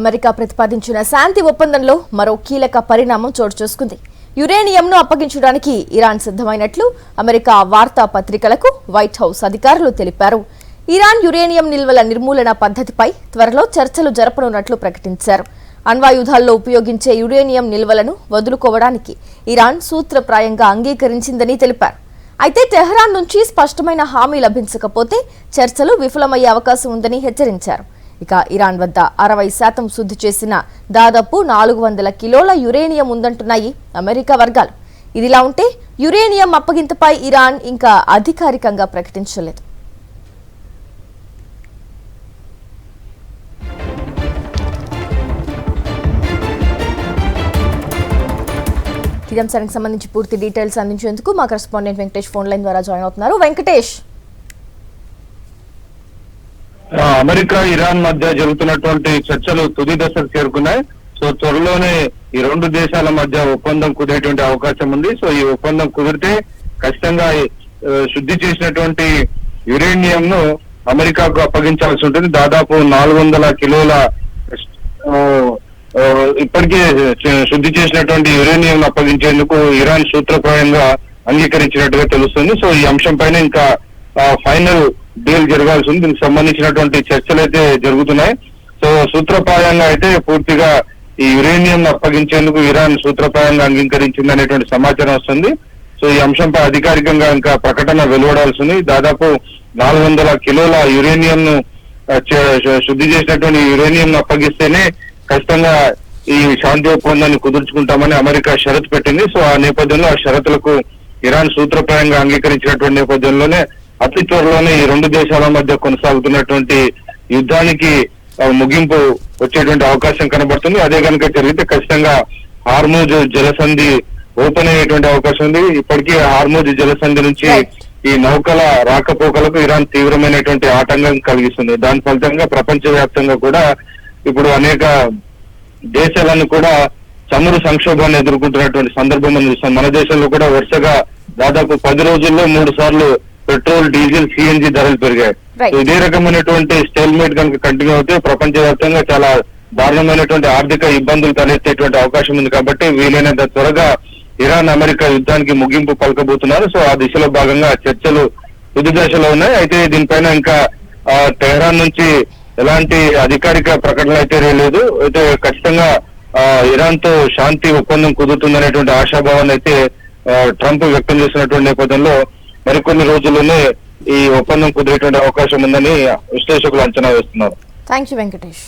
America ప్రతిపాదించిన శాంతి ఒప్పందంలో మరో కీలక పరిణామం చోటు చేసుకుంది. యురేనియంను అప్పగించడానికి ఇరాన్ సిద్ధమైనట్లు అమెరికా వార్తా పత్రికలకు వైట్ హౌస్ అధికారులు తెలిపారు. ఇరాన్ యురేనియం నిల్వల నిర్మూలన పద్ధతిపై త్వరలో చర్చలు జరపనున్నట్లు ప్రకటించారు. అణ్వాయుధాల్లో ఉపయోగించే యురేనియం నిల్వలను వదులుకోవడానికి ఇరాన్ సూత్రప్రాయంగా అంగీకరించిందని తెలిపారు. అయితే టెహ్రాన్ నుంచి స్పష్టమైన హామీ లభించకపోతే చర్చలు విఫలమయ్యే అవకాశం ఉందని హెచ్చరించారు. ఇక ఇరాన్ వద్ద 60% శుద్ధి చేసిన దాదాపు 400 కిలోల యురేనియం ఉందంటున్నాయి అమెరికా వర్గాలు. ఇదిలా ఉంటే యురేనియం అప్పగింతపై ఇరాన్ ఇంకా అధికారికంగా ప్రకటించలేదు. ఈ అంశానికి సంబంధించి పూర్తి డీటెయిల్స్ అందించేందుకు మా కరెస్పాండెంట్ వెంకటేష్ ఫోన్ లైన్ ద్వారా జాయిన్ అవుతున్నారు. వెంకటేష్, అమెరికా ఇరాన్ మధ్య జరుగుతున్నటువంటి చర్చలు తుది దశకు చేరుకున్నాయి. సో త్వరలోనే ఈ రెండు దేశాల మధ్య ఒప్పందం కుదిరేటువంటి అవకాశం ఉంది. సో ఈ ఒప్పందం కుదిరితే ఖచ్చితంగా శుద్ధి చేసినటువంటి యురేనియం ను అమెరికాకు అప్పగించాల్సి ఉంటుంది. దాదాపు 400 కిలోల ఇప్పటికే శుద్ధి చేసినటువంటి యురేనియం అప్పగించేందుకు ఇరాన్ సూత్రప్రాయంగా అంగీకరించినట్టుగా తెలుస్తుంది. సో ఈ అంశం పైన ఇంకా ఫైనల్ డీల్ జరగాల్సి ఉంది. దీనికి సంబంధించినటువంటి చర్చలు అయితే జరుగుతున్నాయి. సో సూత్రప్రాయంగా అయితే పూర్తిగా ఈ యురేనియం అప్పగించేందుకు ఇరాన్ సూత్రప్రాయంగా అంగీకరించింది అనేటువంటి సమాచారం వస్తుంది. సో ఈ అంశంపై అధికారికంగా ఇంకా ప్రకటన వెలువడాల్సి ఉంది. దాదాపు 400 కిలోల యురేనియం ను శుద్ధి చేసినటువంటి యురేనియం ను అప్పగిస్తేనే ఖచ్చితంగా ఈ శాంతి ఒప్పందాన్ని కుదుర్చుకుంటామని అమెరికా షరతు పెట్టింది. సో ఆ నేపథ్యంలో ఆ షరతులకు ఇరాన్ సూత్రప్రాయంగా అంగీకరించినటువంటి నేపథ్యంలోనే అతి త్వరలోనే ఈ రెండు దేశాల మధ్య కొనసాగుతున్నటువంటి యుద్ధానికి ముగింపు వచ్చేటువంటి అవకాశం కనబడుతుంది. అదే కనుక జరిగితే ఖచ్చితంగా హార్మూజ్ జలసంధి ఓపెన్ అయ్యేటువంటి అవకాశం ఉంది. ఇప్పటికీ హార్మూజ్ జలసంధి నుంచి ఈ నౌకల రాకపోకలకు ఇరాన్ తీవ్రమైనటువంటి ఆటంకం కలిగిస్తుంది. దాని ఫలితంగా ప్రపంచవ్యాప్తంగా కూడా ఇప్పుడు అనేక దేశాలను కూడా చమురు సంక్షోభాన్ని ఎదుర్కొంటున్నటువంటి సందర్భం మనం చూస్తాం. మన దేశంలో కూడా వరుసగా దాదాపు 10 రోజుల్లో 3 సార్లు పెట్రోల్, డీజిల్, సిఎన్జి ధరలు పెరిగాయి. ఇదే రకమైనటువంటి స్టేల్మేట్ కనుక కంటిన్యూ అవుతే ప్రపంచవ్యాప్తంగా చాలా దారుణమైనటువంటి ఆర్థిక ఇబ్బందులు తలెత్తేటువంటి అవకాశం ఉంది. కాబట్టి వీలైనంత త్వరగా ఇరాన్ అమెరికా యుద్ధానికి ముగింపు పలకబోతున్నారు. సో ఆ దిశలో భాగంగా చర్చలు తుది దశలో ఉన్నాయి. అయితే దీనిపైన ఇంకా టెహ్రాన్ నుంచి ఎలాంటి అధికారిక ప్రకటనలు అయితే లేదు. అయితే ఖచ్చితంగా ఇరాన్ తో శాంతి ఒప్పందం కుదురుతుందనేటువంటి ఆశాభావాన్ని అయితే ట్రంప్ వ్యక్తం చేసినటువంటి నేపథ్యంలో మరికొన్ని రోజుల్లోనే ఈ ఒప్పందం కుదిరేటువంటి అవకాశం ఉందని విశ్లేషకులు అంచనా వేస్తున్నారు. థాంక్యూ వెంకటేష్.